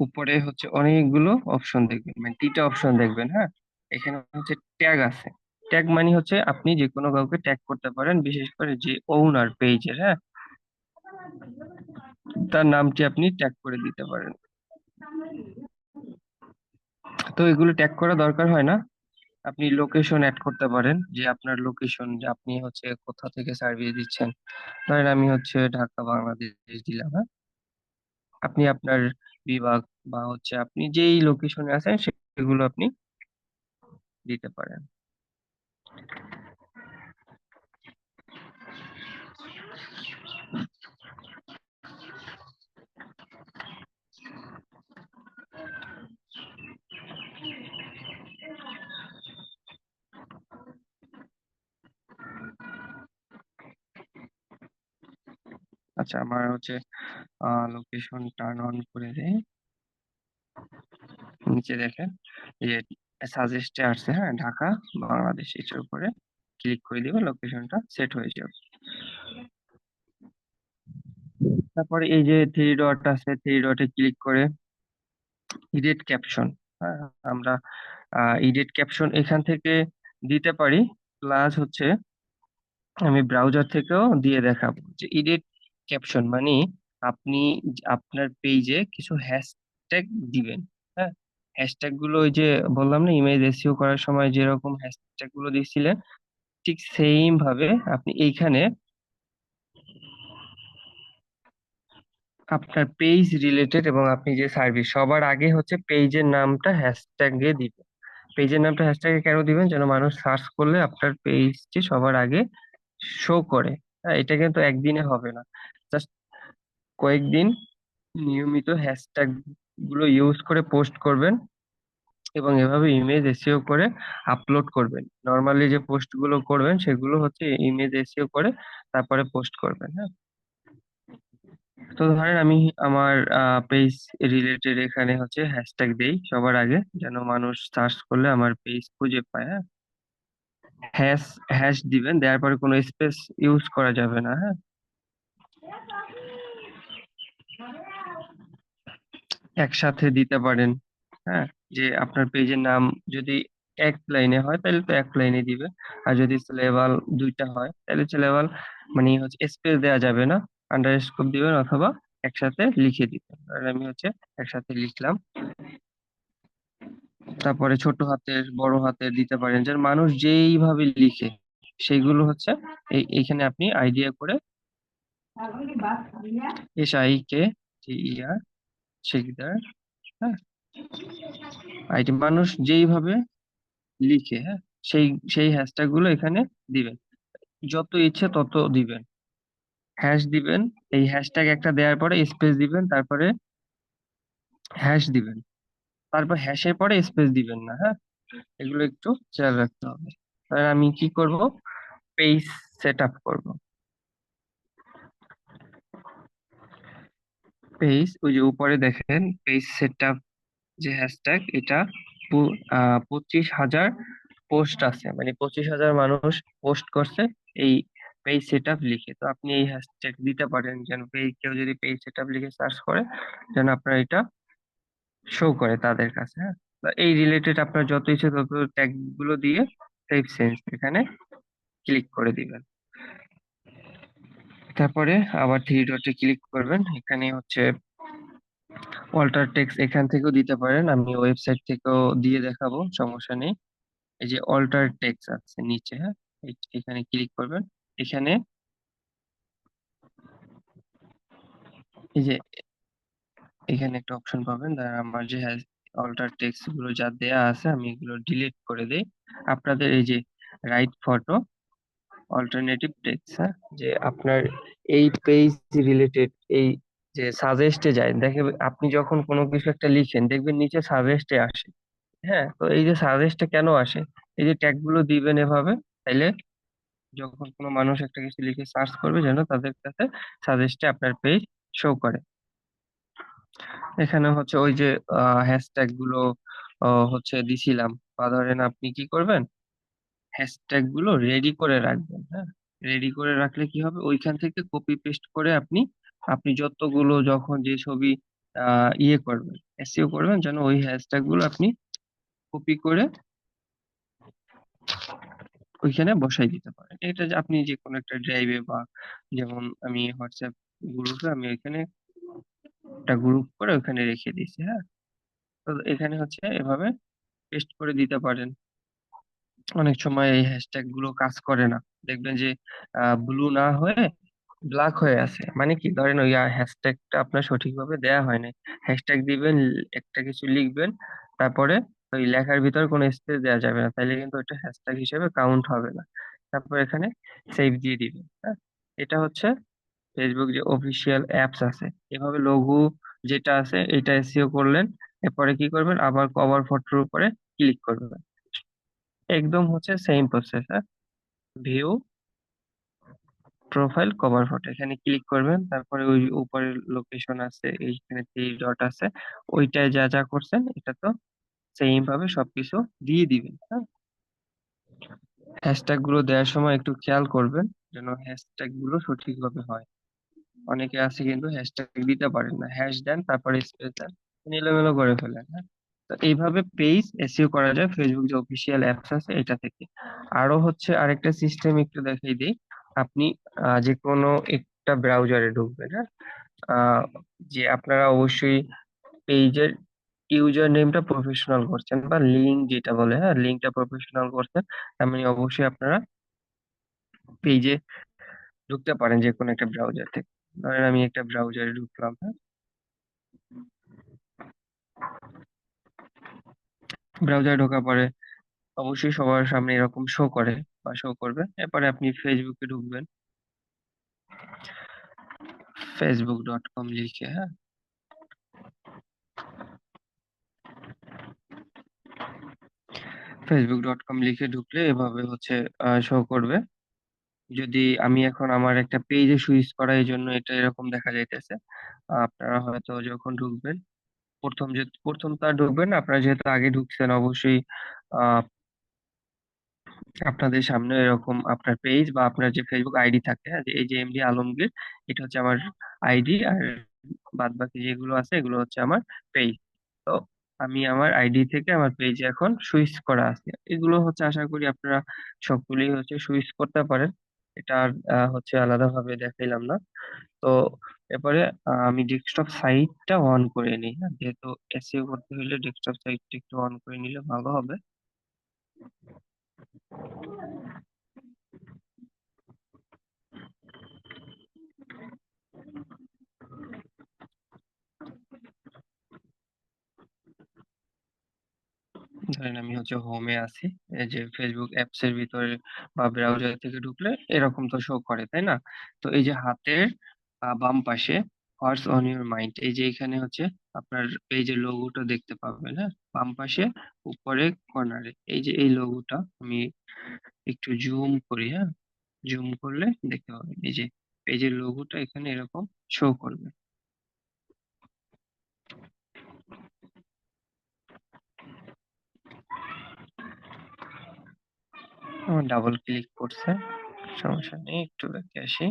উপরে হচ্ছে অনেকগুলো অপশন দেখবেন, মানে 3টা অপশন দেখবেন। হ্যাঁ, এখানে হচ্ছে ট্যাগ আছে। ট্যাগ মানে হচ্ছে আপনি যে কোনো কাউকে ট্যাগ করতে পারেন, বিশেষ করে যে ওনার পেজের, হ্যাঁ, তার নামটি আপনি ট্যাগ করে দিতে পারেন। তো এগুলো ট্যাগ করা দরকার হয় না, আপনি লোকেশন অ্যাড করতে পারেন, যে আপনার লোকেশন, যে আপনি হচ্ছে কোথা থেকে সার্ভিস দিচ্ছেন। ধরেন আমি হচ্ছে ঢাকা বাংলাদেশ দিলাম। হ্যাঁ, আপনি আপনার বিভাগ বা হচ্ছে আপনি যেই লোকেশনে আছেন সেগুলো আপনি দিতে পারেন। আচ্ছা, আমার হচ্ছে লোকেশন টার্ন অন করে দেই। নিচে দেখেন এই যে সাজেস্টে আসছে, হ্যাঁ ঢাকা বাংলাদেশ, এটার উপরে ক্লিক করে দিবে, লোকেশনটা সেট হয়ে যাবে। তারপরে এই যে থ্রি ডট আছে, থ্রি ডটে ক্লিক করে এডিট ক্যাপশন, হ্যাঁ আমরা এডিট ক্যাপশন এখান থেকে দিতে পারি। প্লাস হচ্ছে আমি ব্রাউজার থেকেও দিয়ে দেখাবো যে এডিট ক্যাপশন মানে আপনি আপনার পেজে কিছু হ্যাশট্যাগ দিবেন। হ্যাঁ, হ্যাশট্যাগ গুলো ওই যে বললাম না, ইমেজ এসইও করার সময় যেরকম হ্যাশট্যাগ গুলো দিয়েছিলেন, ঠিক সেম ভাবে আপনি এইখানে আপনার পেজ রিলেটেড এবং আপনি যে সার্ভিস, সবার আগে হচ্ছে পেজের নামটা হ্যাশট্যাগে দিবেন। পেজের নামটা হ্যাশট্যাগে কেন দিবেন? যেন মানুষ সার্চ করলে আপনার পেজটি সবার আগে শো করে। হ্যাঁ, এটা কিন্তু একদিনে হবে না, জাস্ট কয়েকদিন নিয়মিত হ্যাশট্যাগ গুলো ইউজ করে পোস্ট করবেন এবং এভাবে ইমেজ এসইও করে আপলোড করবেন। নর্মালি যে পোস্ট গুলো করবেন সেগুলো হচ্ছে ইমেজ এসইও করে তারপরে পোস্ট করবেন। হ্যাঁ, তো ধরেন আমি আমার পেজ রিলেটেড এখানে হচ্ছে হ্যাশট্যাগ দেই সবার আগে, যেন মানুষ সার্চ করলে আমার পেজ খুঁজে পায়। হ্যাঁ, হ্যাশ হ্যাশ দিবেন, দেওয়ার পরে কোনো স্পেস ইউজ করা যাবে না। হ্যাঁ, একসাথে দিতে পারেন। হ্যাঁ, যে আপনার পেজের নাম যদি এক লাইনে হয় তাহলে তো এক লাইনে দিবে, আর যদি সিলেবাল 2টা হয় তাহলে সিলেবাল মানে হচ্ছে স্পেস দেওয়া যাবে না, আন্ডারস্কোর দিবেন অথবা একসাথে লিখে দিবেন। আর আমি হচ্ছে একসাথে লিখলাম। তারপরে ছোট হাতের বড় হাতের দিতে পারেন, যেন মানুষ যেইভাবে লিখে সেইগুলো হচ্ছে এইখানে আপনি আইডিয়া করে SIK শিকদার, হ্যাঁ আইটি, মানুষ যেইভাবে লিখে, হ্যাঁ সেই সেই হ্যাশট্যাগ গুলো এখানে দিবেন, যত ইচ্ছে তত দিবেন। হ্যাশ দিবেন, এই হ্যাশট্যাগ একটা দেওয়ার পরে স্পেস দিবেন, তারপরে হ্যাশ দিবেন, তারপর হ্যাশের পরে স্পেস দিবেন না। হ্যাঁ, এগুলো একটু খেয়াল রাখতে হবে। আর আমি কি করব, পেজ সেট আপ করবো। পেজ ওই যে উপরে দেখেন পেজ সেট আপ যে হ্যাশট্যাগ, এটা 25,000 পোস্ট আছে, মানে 25,000 মানুষ পোস্ট করছে এই পেজ সেট আপ লিখে। তো আপনি এই হ্যাশট্যাগ দিতে পারেন, যেন কেউ যদি পেজ সেট আপ লিখে সার্চ করে যেন আপনার এটা শো করে তাদের কাছে। হ্যাঁ, তো এই রিলেটেড আপনার যত ইচ্ছে তত ট্যাগ গুলো দিয়ে সেভ সেন্স এখানে ক্লিক করে দিবেন। তারপরে আবার থ্রি ডটে ক্লিক করবেন, এখানে হচ্ছে অল্টার টেক্সট এখান থেকেও দিতে পারেন, আমি ওয়েবসাইট থেকেও দিয়ে দেখাবো, সমস্যা নেই। এই যে অল্টার টেক্সট আছে নিচে, হ্যাঁ, এখানে ক্লিক করবেন। এখানে এই যে এখানে একটা অপশন পাবেন, আমার যে অল্টার টেক্সট গুলো যা দেয়া আছে আমি এগুলো ডিলিট করে দেই। আপনাদের এই যে রাইট ফটো অল্টারনেটিভ টেক্সট, হ্যাঁ, যে আপনার এই পেজ রিলেটেড এই যে সাজেস্টে যায়, দেখে আপনি যখন কোনো কিছু একটা লিখেন দেখবেন নিচে সাজেস্টে আসে। হ্যাঁ, তো এই যে সাজেস্টে কেন আসে, এই যে ট্যাগ গুলো দিবেন এভাবে, তাইলে যখন কোনো মানুষ একটা কিছু লিখে সার্চ করবে যেন তাদের কাছে সাজেস্টে আপনার পেজ শো করে। এখানে হচ্ছে ওই যে হ্যাশট্যাগ গুলো হচ্ছে দিছিলাম, বা ধরেন আপনি কি করবেন, হ্যাশট্যাগ গুলো রেডি করে রাখবেন। হ্যাঁ, রেডি করে রাখলে কি হবে, ওইখান থেকে কপি পেস্ট করে আপনি আপনি যতগুলো যখন যে ছবি ইয়ে করবেন, এসইও করবেন, যেন ওই হ্যাশট্যাগ গুলো আপনি কপি করে ওইখানে বসাই দিতে পারেন। এটা যে আপনি যে কোনো একটা ড্রাইভে বা যেমন আমি হোয়াটসঅ্যাপ গ্রুপে আমি ওইখানে একটা গ্রুপ করে ওখানে রেখে দিয়েছি। হ্যাঁ, তো এখানে হচ্ছে এভাবে পেস্ট করে দিতে পারেন। অনেক সময় এই হ্যাশট্যাগ গুলো কাজ করে না, দেখবেন যে ব্লু না হয়ে ব্ল্যাক হয়ে আছে, মানে কি, ধরেন ওই হ্যাশট্যাগটা আপনার সঠিকভাবে দেয়া হয় না। হ্যাশট্যাগ দিবেন, একটা কিছু লিখবেন, তারপরে ওই লেখার ভিতর কোনো স্পেস দেওয়া যাবে না, তাইলে কিন্তু ওটা হ্যাশট্যাগ হিসেবে কাউন্ট হবে না। তারপর এখানে সেভ দিয়ে দিবেন। হ্যাঁ, এটা হচ্ছে ফেসবুক যে অফিসিয়াল অ্যাপস আছে। এভাবে লঘু যেটা আছে এটা এসইও করলেন, এরপরে কি করবেন, আবার কভার ফটোর উপরে ক্লিক করবেন। একদম হচ্ছে same process. View profile cover photo, এখানে ক্লিক করবেন, তারপরে ওই উপরের লোকেশন আছে, এইখানে থ্রি ডট আছে, ওইটায় যা যা করছেন এটা তো সেম ভাবে সবকিছু দিয়ে দিবেন। হ্যাঁ, হ্যাশট্যাগ গুলো দেওয়ার সময় একটু খেয়াল করবেন যেন হ্যাশট্যাগ গুলো সঠিকভাবে হয়। অনেকে আছে কিন্তু হ্যাশট্যাগ দিতে পারেন না, হ্যাশ দেন তারপরে স্পেস দেন, এলোমেলো করে ফেলেন। হ্যাঁ, তো এইভাবে পেজ এসইও করা যায় ফেসবুক যে অফিসিয়াল অ্যাপস আছে এটা থেকে। আরো হচ্ছে আরেকটা সিস্টেম একটু দেখাই দিই। আপনি যে কোনো একটা ব্রাউজারে ঢুকবেন। হ্যাঁ, আহ, যে আপনারা অবশ্যই পেজের ইউজার নেমটা প্রফেশনাল করছেন, বা লিঙ্ক যেটা বলে, হ্যাঁ, লিঙ্কটা প্রফেশনাল করছেন, তার মানে অবশ্যই আপনারা পেজে ঢুকতে পারেন যে কোনো একটা ব্রাউজার থেকে। ধরেন আমি একটা ব্রাউজারে ঢুকলাম। হ্যাঁ, ব্রাউজারে ঢোকার পরে অবশ্যই সবার সামনে এরকম শো করে বা শো করবে। এরপরে আপনি ফেসবুকে ঢুকবেন, facebook.com লিখে। হ্যাঁ, facebook.com লিখে ঢুকলে এভাবে হচ্ছে শো করবে। যদি আমি এখন আমার একটা পেজে সুইচ করা, এই জন্য এটা এরকম দেখা যাইতেছে। আপনারা হয়তো যখন ঢুকবেন, প্রথম তার ঢুকবেন না, আপনারা যেহেতু আগে ঢুকছেন অবশ্যই আহ আপনাদের সামনে এরকম আপনার পেজ বা আপনার যে ফেসবুক আইডি থাকে, হ্যাঁ, যে এই যে এমডি আলমগীর, এটা হচ্ছে আমার আইডি, আর বাদ বাকি যেগুলো আছে এগুলো হচ্ছে আমার পেজ। তো আমি আমার আইডি থেকে আমার পেজে এখন সুইচ করা আছে, এগুলো হচ্ছে আশা করি আপনারা সবগুলোই হচ্ছে সুইচ করতে পারেন। এটা আর হচ্ছে আলাদাভাবে দেখাইলাম না। তো এরপরে আমি ডেস্কটপ সাইটটা অন করে নিই। হ্যাঁ, যেহেতু এসইও করতে হলে ডেস্কটপ সাইটটা একটু অন করে নিলে ভালো হবে। ধরেন আমি হচ্ছে হোমে আছি, এই যে ফেসবুক অ্যাপস এর ভিতরে বা ব্রাউজার থেকে ঢুকলে এরকম তো শো করে, তাই না? তো এই যে হাতের বাম পাশে হোয়াটস অন ইউর মাইন্ড, এই যে এখানে হচ্ছে আপনার পেজের লোগোটা দেখতে পাবেন। হ্যাঁ, বাম পাশে উপরে কর্নারে এই যে এই লোগোটা আমি একটু জুম করি। হ্যাঁ, জুম করলে দেখতে পাবেন এই যে পেজের লোগোটা এখানে এরকম শো করবে। আমার ডাবল ক্লিক করছে, সমস্যা নেই, একটু দেখে আসি।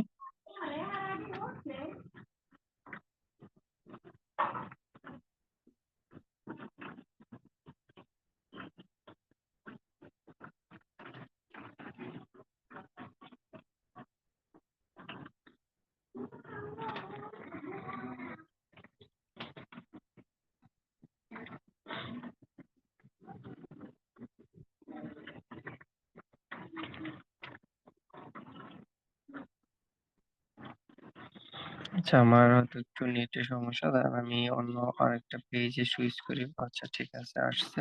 আচ্ছা, আমার হয়তো একটু নেটের সমস্যা, দাঁড়ান আমি অন্য আরেকটা পেজে সুইচ করি। আচ্ছা ঠিক আছে, আসছে।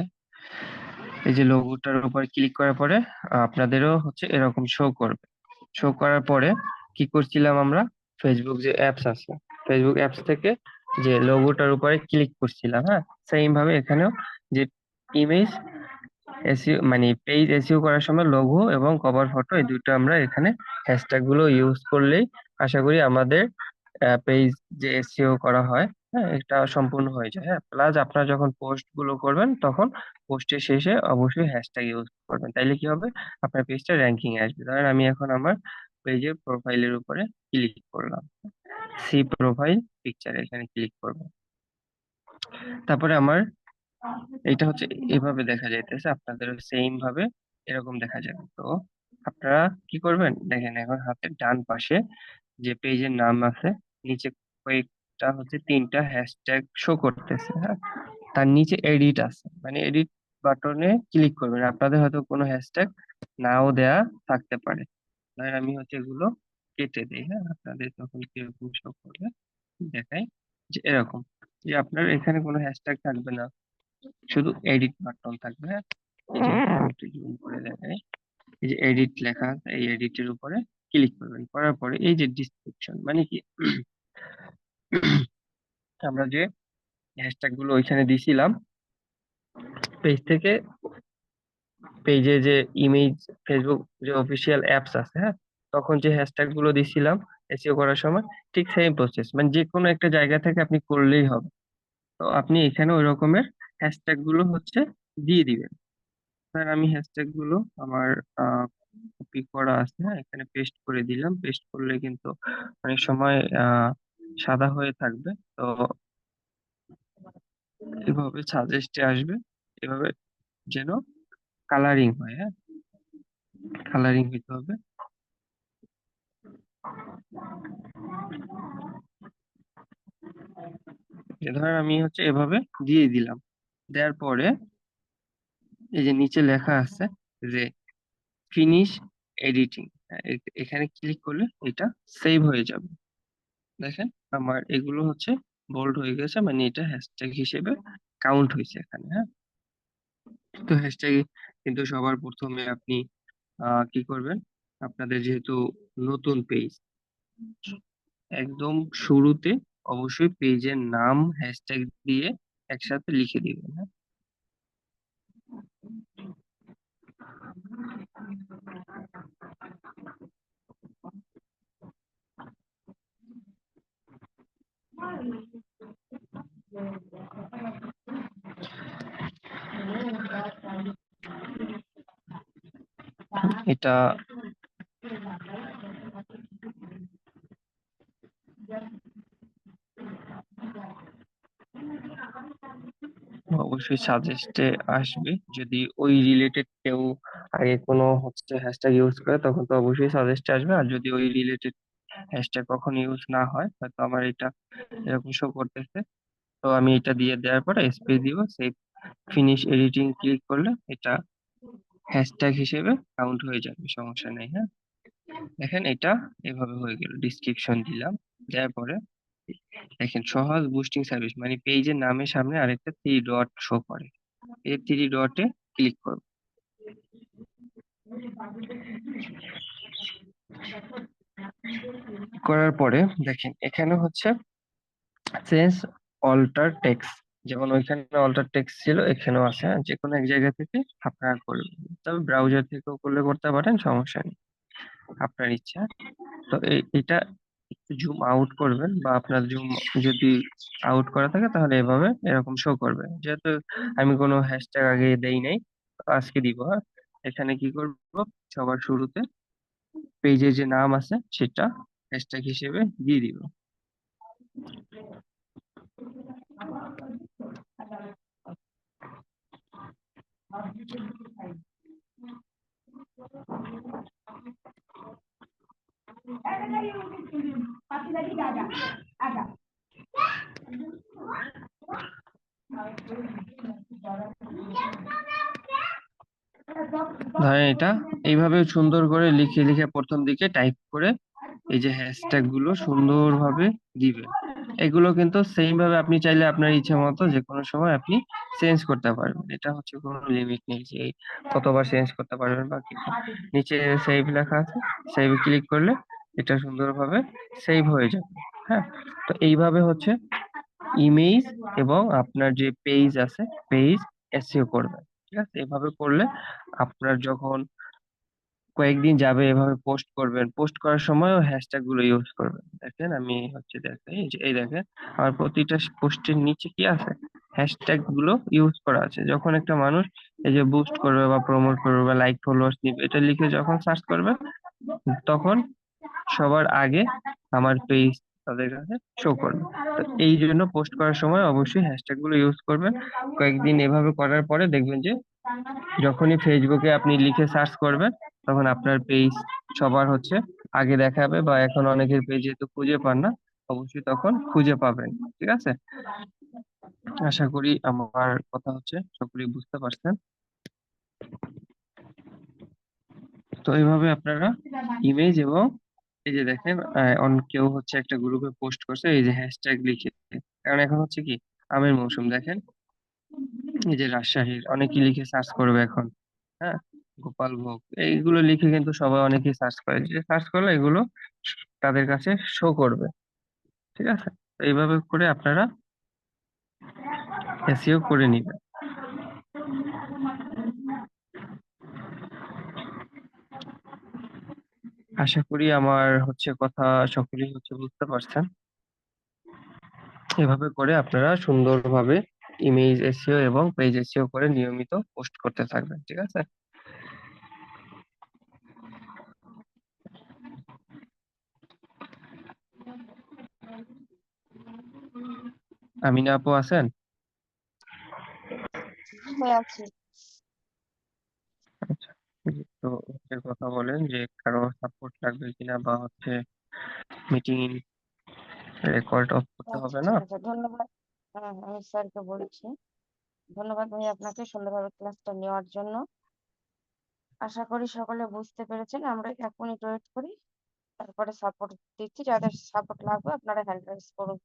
এই যে লোগোটার উপর ক্লিক করার পরে আপনাদেরও হচ্ছে এরকম শো করবে। শো করার পরে কি করছিলাম আমরা, ফেসবুক যে অ্যাপস আছে, ফেসবুক অ্যাপস থেকে যে লোগোটার উপরে ক্লিক করছিলাম, হ্যাঁ সেম ভাবে এখানেও যে ইমেজ এসইও মানে পেজ এসইও করার সময় লোগো এবং কভার ফটো এই দুটো আমরা এখানে হ্যাশট্যাগ গুলো ইউজ করলেই আশা করি আমাদের পেজ যে এসইও করা হয়, হ্যাঁ এটা সম্পূর্ণ হয়ে যায়। হ্যাঁ, প্লাস আপনারা যখন পোস্ট গুলো করবেন তখন পোস্টের শেষে অবশ্যই হ্যাশট্যাগ ইউজ করবেন, তাইলে কি হবে, আপনার পেজটা র্যাঙ্কিং এ আসবে। ধরেন আমি এখন আমার পেজের প্রোফাইলের উপরে ক্লিক করলাম, সি প্রোফাইল পিকচার এখানে ক্লিক করব। তারপরে আমার এটা হচ্ছে এভাবে দেখা যাইতেছে, আপনাদের সেম ভাবে এরকম দেখা যাবে। তো আপনারা কি করবেন দেখেন, এখন হাতের ডান পাশে যে পেজের নাম আছে, নিচে কয়েকটা হচ্ছে তিনটা হ্যাশট্যাগ শো করতেছে, হ্যাঁ তার নিচে এডিট আছে, মানে এডিট বাটনে ক্লিক করবেন। আপনাদের হয়তো কোনো হ্যাশট্যাগ নাও দেয়া থাকতে পারে, ধরেন আমি হচ্ছে এগুলো কেটে দিই, হ্যাঁ আপনাদের তখন কিরকম শো করবে দেখাই, যে এরকম যে আপনার এখানে কোনো হ্যাশট্যাগ থাকবে না, শুধু এডিট বাটন থাকবে, হ্যাঁ এই যে আমি একটু জুম করে দেখাই, এই যে এডিট লেখা আছে, এই এডিটের উপরে ক্লিক করবেন। করার পরে এই যে ডিসক্রিপশন মানে কি, আমরা যে হ্যাশট্যাগ গুলো ওইখানে দিছিলাম পেজ থেকে, পেজে যে ইমেজ, ফেসবুক যে অফিসিয়াল অ্যাপস আছে, হ্যাঁ তখন যে হ্যাশট্যাগ গুলো দিছিলাম এসইও করার সময়, ঠিক সেম প্রসেস, মানে যে কোনো একটা জায়গা থেকে আপনি করলেই হবে। তো আপনি এখানে ওই রকমের হ্যাশট্যাগ গুলো হচ্ছে দিয়ে দিবেন। স্যার আমি হ্যাশট্যাগ গুলো আমার কপি করা আছে, হ্যাঁ এখানে পেস্ট করে দিলাম। পেস্ট করলে কিন্তু অনেক সময় সাদা হয়ে থাকবে, তো এভাবে সাজেস্টে আসবে, এভাবে যেন কালারিং হয়, হ্যাঁ কালারিং হইতে হবে। যে ধরেন আমি হচ্ছে এভাবে দিয়ে দিলাম, দেওয়ার পরে এই যে নিচে লেখা আছে যে ফিনিশ এডিটিং, এখানে ক্লিক করলে এটা সেভ হয়ে যাবে। দেখেন আমার এগুলো হচ্ছে বোল্ড হয়ে গেছে, মানে এটা হ্যাশট্যাগ হিসেবে কাউন্ট হয়েছে এখানে, হ্যাঁ। তো হ্যাশট্যাগ কিন্তু সবার প্রথমে আপনি কি করবেন, আপনাদের যেহেতু নতুন পেজ, একদম শুরুতে অবশ্যই পেজের নাম হ্যাশট্যাগ দিয়ে একসাথে লিখে দিবেন, হ্যাঁ। এটা অবশ্যই সাজেস্টে আসবে, যদি ওই রিলেটেড কেউ আগে কোনো হচ্ছে হ্যাশট্যাগ ইউজ করে তখন তো অবশ্যই সাজেস্টে আসবে। আর যদি ওই রিলেটেড হ্যাশট্যাগ কখনো ইউজ না হয়, হয়তো আমার এটা এরকম শো করতেছে, তো আমি এটা দিয়ে দেওয়ার পরে স্পেস দিব, সেই ফিনিশ এডিটিং ক্লিক করলে এটা হ্যাশট্যাগ হিসেবে কাউন্ট হয়ে যাবে, সমস্যা নেই, হ্যাঁ। দেখেন এটা এভাবে হয়ে গেল, ডিসক্রিপশন দিলাম, দেওয়ার পরে দেখেন সহজ বুস্টিং সার্ভিস, মানে পেজের নামের সামনে আরেকটা থ্রি ডট শো করে, এই থ্রি ডটে ক্লিক করব। করার পরে দেখেন এখানে হচ্ছে চেঞ্জ অল্টার টেক্সট, যেমন ওইখানে অল্টার টেক্সট ছিল এখানেও আছে, হ্যাঁ? যে কোনো এক জায়গা থেকে আপনারা করবেন, তবে ব্রাউজার থেকেও করলে করতে পারেন, সমস্যা নেই, আপনার ইচ্ছা। তো এটা একটু জুম আউট করবেন, বা আপনার জুম যদি আউট করা থাকে তাহলে এভাবে এরকম শো করবে। যেহেতু আমি কোনো হ্যাশট্যাগ আগে দেই নাই, তো আজকে দিব, হ্যাঁ। এখানে কি করব, সবার শুরুতে পেজে যে নাম আছে সেটা হ্যাশট্যাগ হিসেবে দিয়ে দিব। ধরেন এটা এইভাবে সুন্দর করে লিখে লিখে প্রথম দিকে টাইপ করে এই যে হ্যাশট্যাগ গুলো সুন্দরভাবে দিবেন। এগুলো কিন্তু সেম ভাবে আপনি চাইলে আপনার ইচ্ছা মতো যে কোনো সময় আপনি চেঞ্জ করতে পারবেন। এটা হচ্ছে কোনো লিমিট নেই যে কতবার চেঞ্জ করতে পারবেন বা কিছু। নিচে সেভ লেখা আছে, সেভ ক্লিক করলে এটা সুন্দরভাবে সেভ হয়ে যাবে। হ্যাঁ, তো এইভাবে হচ্ছে ইমেজ এবং আপনার যে পেজ আছে পেজ এসইও করবেন। ঠিক আছে, এভাবে করলে আপনার যখন কয়েকদিন যাবে এভাবে পোস্ট করবেন, পোস্ট করার সময়ও হ্যাশট্যাগ গুলো ইউজ করবেন। দেখেন আমি হচ্ছে দেখেন এই দেখেন আমার প্রতিটা পোস্টের নিচে কি আছে, হ্যাশট্যাগ গুলো ইউজ করা আছে। যখন একটা মানুষ এই যে বুস্ট করবে বা প্রমোট করবে বা লাইক ফলোয়ার্স নিবে, এটা লিখে যখন সার্চ করবে তখন সবার আগে আমার পেজ তাদের কাছে শো করবে। তো এই জন্য পোস্ট করার সময় অবশ্যই হ্যাশট্যাগ গুলো ইউজ করবেন। কয়েকদিন এভাবে করার পরে দেখবেন যে যখনই ফেসবুকে আপনি লিখে সার্চ করবেন তখন আপনার পেজ সবার হচ্ছে আগে দেখাবে, বা এখন অনেকের পেজ যেহেতু খুঁজে পান না, অবশ্যই তখন খুঁজে পাবেন। ঠিক আছে, আশা করি আমার কথা হচ্ছে সকলেই বুঝতে পারছেন। তো এইভাবে আপনারা ইমেজ এবং এই যে দেখেন কেউ হচ্ছে একটা গ্রুপে পোস্ট করছে এই যে হ্যাশট্যাগ লিখে, কারণ এখন হচ্ছে কি আমের মৌসুম। দেখেন এই যে রাজশাহীর অনেকেই লিখে সার্চ করবে এখন। হ্যাঁ, গোপাল ভোগ এইগুলো লিখে কিন্তু সবাই অনেকেই সার্চ করে, যে সার্চ করলে এগুলো তাদের কাছে শো করবে। ঠিক আছে, তো এইভাবে করে আপনারা এসইও করে নিবেন। আশা করি আমার হচ্ছে কথা সকলেই হচ্ছে বুঝতে পারছেন। এভাবে করে আপনারা সুন্দরভাবে ইমেজ এসইও এবং পেজ এসইও করে নিয়মিত পোস্ট করতে থাকবেন। ঠিক আছে, আমিনা আপু আছেন? হয়ে আছি। আচ্ছা, জি, তো হচ্ছে কথা বলেন যে কারো সাপোর্ট লাগবে কিনা, বা হচ্ছে মিটিং রেকর্ড অফ করতে আচ্ছা হবে না। ঠিক আছে, ধন্যবাদ। হ্যাঁ, আমি স্যারকে বলছি। ধন্যবাদ ভাই আপনাকে সুন্দরভাবে ক্লাসটা নেওয়ার জন্য। আশা করি সকলে বুঝতে পেরেছেন। আমরা 1 মিনিট ওয়েট করি, তারপরে সাপোর্ট দিচ্ছি। যাদের সাপোর্ট লাগবে আপনারা হ্যান্ড রাইজ করুন।